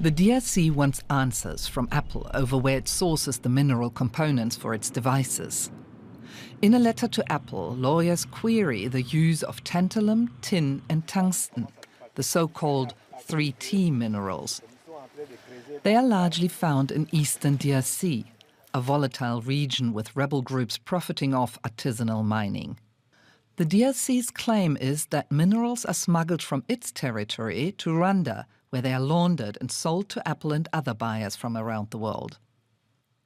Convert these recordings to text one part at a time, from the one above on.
The DRC wants answers from Apple over where it sources the mineral components for its devices. In a letter to Apple, lawyers query the use of tantalum, tin and tungsten, the so-called 3T minerals. They are largely found in eastern DRC, a volatile region with rebel groups profiting off artisanal mining. The DRC's claim is that minerals are smuggled from its territory to Rwanda, where they are laundered and sold to Apple and other buyers from around the world.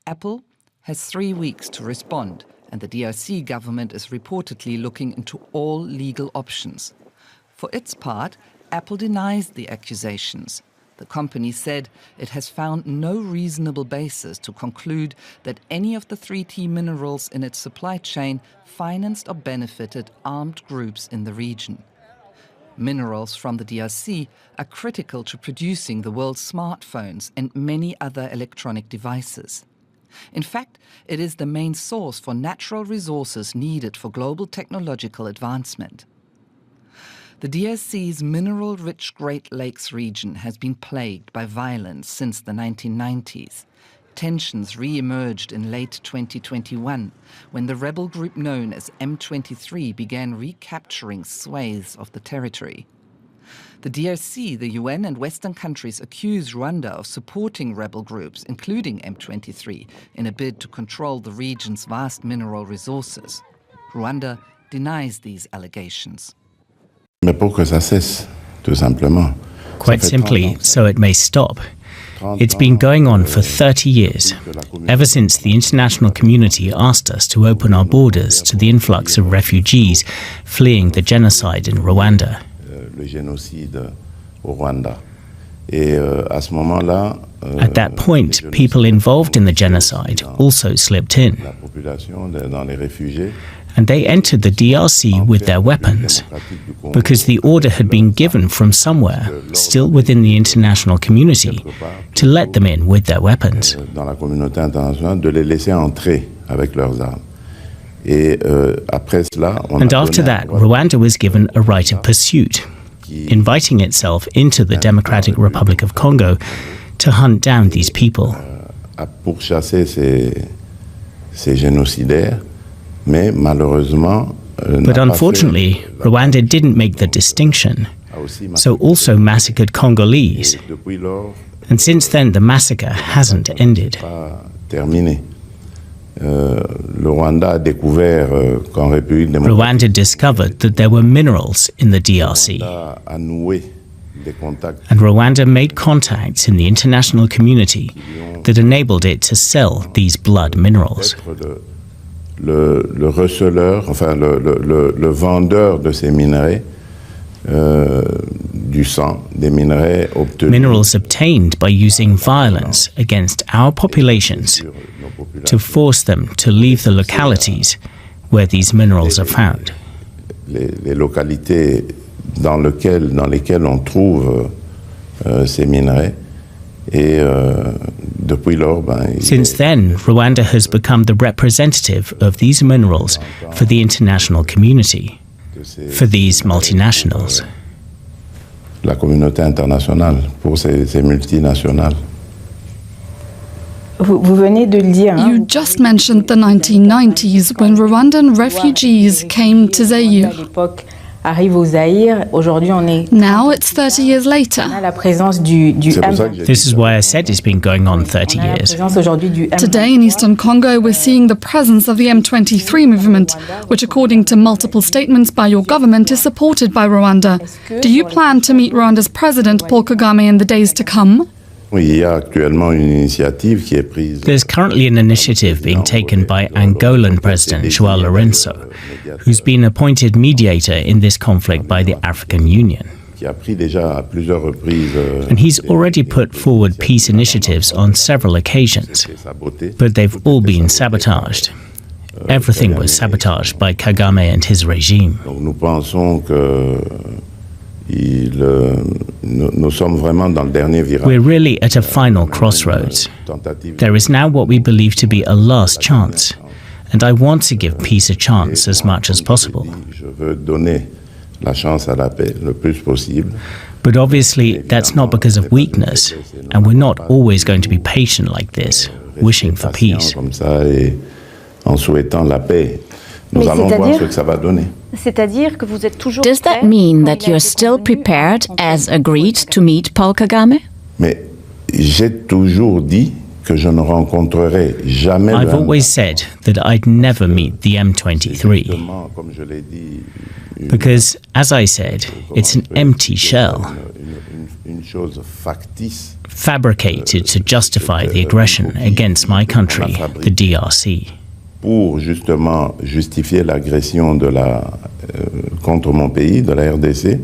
Apple has 3 weeks to respond, and the DRC government is reportedly looking into all legal options. For its part, Apple denies the accusations. The company said it has found no reasonable basis to conclude that any of the 3T minerals in its supply chain financed or benefited armed groups in the region. Minerals from the DRC are critical to producing the world's smartphones and many other electronic devices. In fact, it is the main source for natural resources needed for global technological advancement. The DRC's mineral-rich Great Lakes region has been plagued by violence since the 1990s. Tensions re-emerged in late 2021, when the rebel group known as M23 began recapturing swathes of the territory. The DRC, the UN and Western countries accuse Rwanda of supporting rebel groups, including M23, in a bid to control the region's vast mineral resources. Rwanda denies these allegations. Quite simply, so it may stop. It's been going on for 30 years, ever since the international community asked us to open our borders to the influx of refugees fleeing the genocide in Rwanda. At that point, people involved in the genocide also slipped in, and they entered the DRC with their weapons, because the order had been given from somewhere, still within the international community, to let them in with their weapons. And after that, Rwanda was given a right of pursuit, inviting itself into the Democratic Republic of Congo to hunt down these people. But unfortunately, Rwanda didn't make the distinction, so also massacred Congolese. And since then, the massacre hasn't ended. Rwanda discovered that there were minerals in the DRC. And Rwanda made contacts in the international community that enabled it to sell these blood minerals. Le receleur, enfin le vendeur de ces minerais, du sang, des minerais obtenus. Minerals obtained by using violence against our populations to force them to leave the localities where these minerals are found. Les localités dans lesquelles on trouve ces minerais. Since then, Rwanda has become the representative of these minerals for the international community, for these multinationals. La communauté internationale pour ces multinationales. You just mentioned the 1990s when Rwandan refugees came to Zaire. Now it's 30 years later. This is why I said it's been going on 30 years. Today in eastern Congo, we're seeing the presence of the M23 movement, which according to multiple statements by your government is supported by Rwanda. Do you plan to meet Rwanda's president, Paul Kagame, in the days to come? There's currently an initiative being taken by Angolan President João Lourenço, who's been appointed mediator in this conflict by the African Union. And he's already put forward peace initiatives on several occasions, but they've all been sabotaged. Everything was sabotaged by Kagame and his regime. We're really at a final crossroads. There is now what we believe to be a last chance, and I want to give peace a chance as much as possible. But obviously, that's not because of weakness, and we're not always going to be patient like this, wishing for peace. Does that mean that you're still prepared, as agreed, to meet Paul Kagame? I've always said that I'd never meet the M23. Because, as I said, it's an empty shell, fabricated to justify the aggression against my country, the DRC. Pour justement justifier l'agression contre mon pays, de la RDC,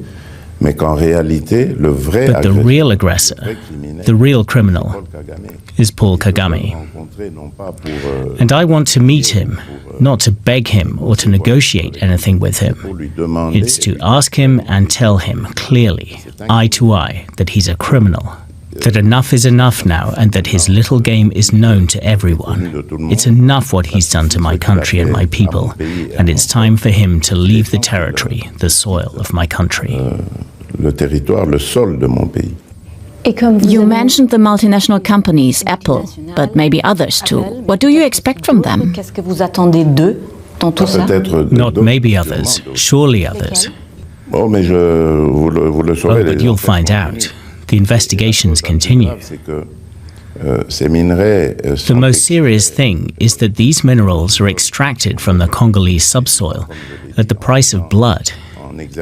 mais qu'en réalité, le vrai But the real aggressor, the real criminal, is Paul Kagame. And I want to meet him, not to beg him or to negotiate anything with him. It's to ask him and tell him clearly, eye to eye, that he's a criminal, that enough is enough now and that his little game is known to everyone. It's enough what he's done to my country and my people, and it's time for him to leave the territory, the soil of my country. Le territoire, le sol de mon pays. You mentioned the multinational companies, Apple, but maybe others too. What do you expect from them? Not maybe others, surely others. Oh, mais vous le saurez. Oh, but you'll find out. The investigations continue. The most serious thing is that these minerals are extracted from the Congolese subsoil at the price of blood,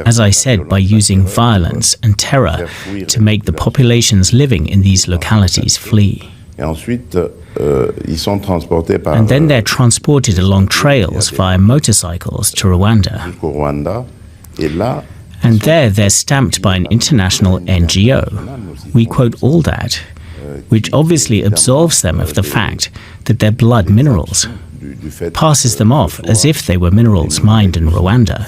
as I said, by using violence and terror to make the populations living in these localities flee. And then they're transported along trails via motorcycles to Rwanda. And there they're stamped by an international NGO. We quote all that, which obviously absolves them of the fact that they're blood minerals, passes them off as if they were minerals mined in Rwanda.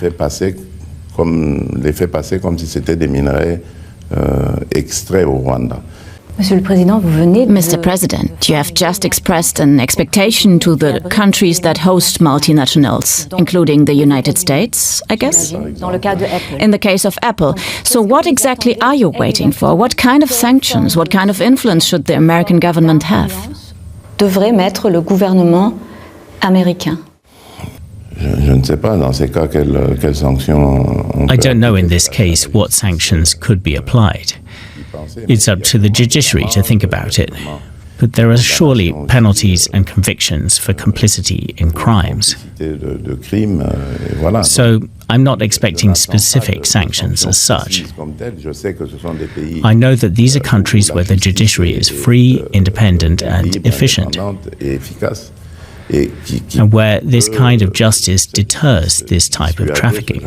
Mr. President, you have just expressed an expectation to the countries that host multinationals, including the United States, I guess? In the case of Apple. So what exactly are you waiting for? What kind of sanctions, what kind of influence should the American government have? Devrait mettre le gouvernement américain. I don't know in this case what sanctions could be applied. It's up to the judiciary to think about it. But there are surely penalties and convictions for complicity in crimes. So I'm not expecting specific sanctions as such. I know that these are countries where the judiciary is free, independent, and efficient, and where this kind of justice deters this type of trafficking.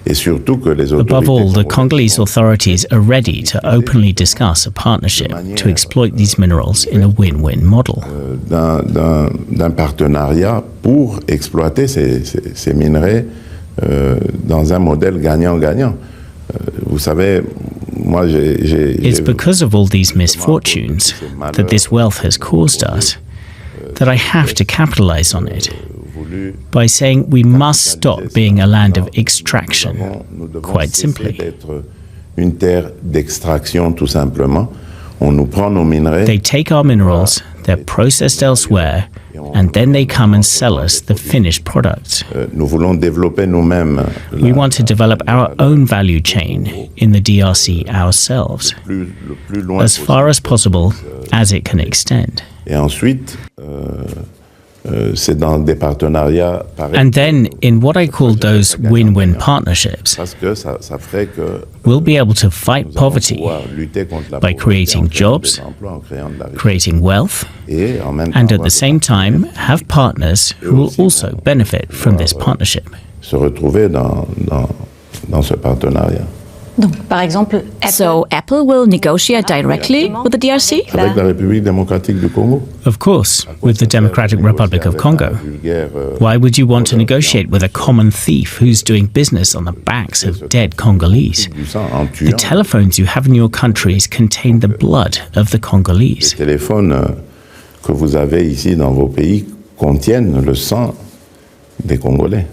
Above all, the Congolese authorities are ready to openly discuss a partnership to exploit these minerals in a win-win model. D'un partenariat pour exploiter ces minerais dans un modèle gagnant-gagnant. Vous savez, moi It's because of all these misfortunes that this wealth has caused us that I have to capitalize on it by saying we must stop being a land of extraction, quite simply. They take our minerals, they're processed elsewhere, and then they come and sell us the finished product. We want to develop our own value chain in the DRC ourselves, as far as possible as it can extend. And then, in what I call those win-win partnerships, we'll be able to fight poverty by creating jobs, creating wealth, and at the same time have partners who will also benefit from this partnership. So Apple will negotiate directly with the DRC? Of course, with the Democratic Republic of Congo. Why would you want to negotiate with a common thief who's doing business on the backs of dead Congolese? The telephones you have in your countries contain the blood of the Congolese. Les téléphones que vous avez ici dans vos pays contiennent le sang des Congolais.